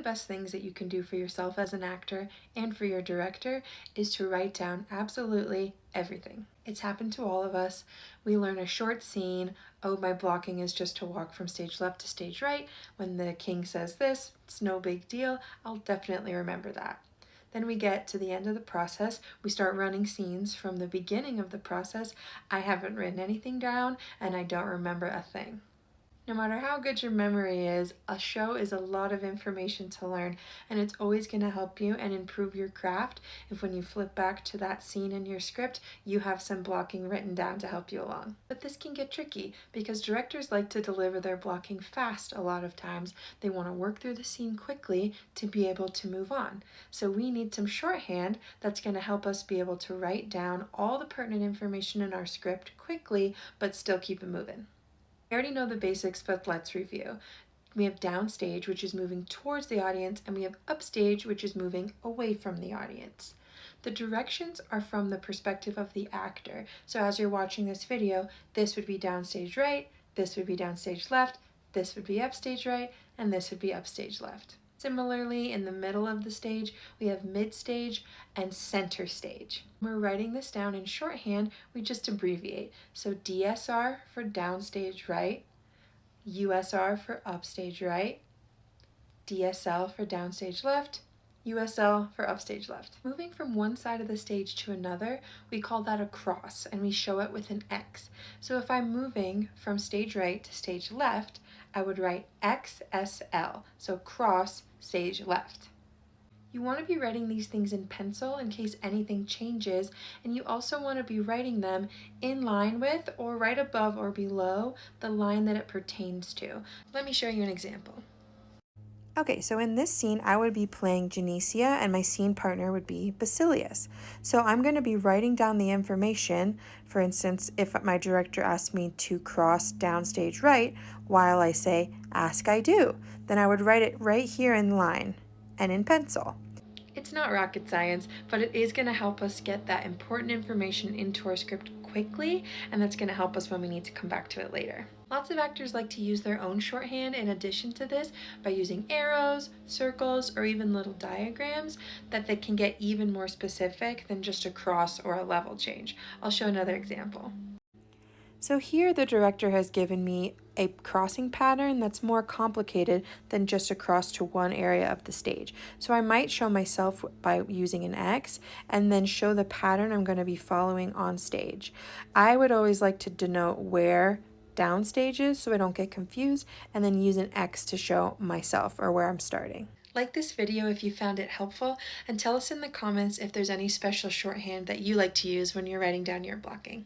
the best things that you can do for yourself as an actor and for your director is to write down absolutely everything. It's happened to all of us. We learn a short scene. Oh, my blocking is just to walk from stage left to stage right. When the king says this, it's no big deal. I'll definitely remember that. Then we get to the end of the process. We start running scenes from the beginning of the process. I haven't written anything down and I don't remember a thing. No matter how good your memory is, a show is a lot of information to learn, and it's always going to help you and improve your craft if when you flip back to that scene in your script, you have some blocking written down to help you along. But this can get tricky because directors like to deliver their blocking fast a lot of times. They want to work through the scene quickly to be able to move on. So we need some shorthand that's going to help us be able to write down all the pertinent information in our script quickly, but still keep it moving. We already know the basics, but let's review. We have downstage, which is moving towards the audience, and we have upstage, which is moving away from the audience. The directions are from the perspective of the actor. So as you're watching this video, this would be downstage right, this would be downstage left, this would be upstage right, and this would be upstage left. Similarly, in the middle of the stage, we have mid-stage and center stage. When we're writing this down in shorthand, we just abbreviate. So DSR for downstage right, USR for upstage right, DSL for downstage left, USL for upstage left. Moving from one side of the stage to another, we call that a cross, and we show it with an X. So if I'm moving from stage right to stage left, I would write XSL, so cross stage left. You want to be writing these things in pencil in case anything changes, and you also want to be writing them in line with or right above or below the line that it pertains to. Let me show you an example. Okay, so in this scene, I would be playing Genesia and my scene partner would be Basilius. So I'm going to be writing down the information. For instance, if my director asks me to cross downstage right while I say, ask I do, then I would write it right here in line and in pencil. It's not rocket science, but it is going to help us get that important information into our script quickly, and that's going to help us when we need to come back to it later. Lots of actors like to use their own shorthand in addition to this by using arrows, circles, or even little diagrams that they can get even more specific than just a cross or a level change. I'll show another example. So here the director has given me a crossing pattern that's more complicated than just a cross to one area of the stage. So I might show myself by using an X and then show the pattern I'm going to be following on stage. I would always like to denote where downstage is so I don't get confused, and then use an X to show myself or where I'm starting. Like this video if you found it helpful, and tell us in the comments if there's any special shorthand that you like to use when you're writing down your blocking.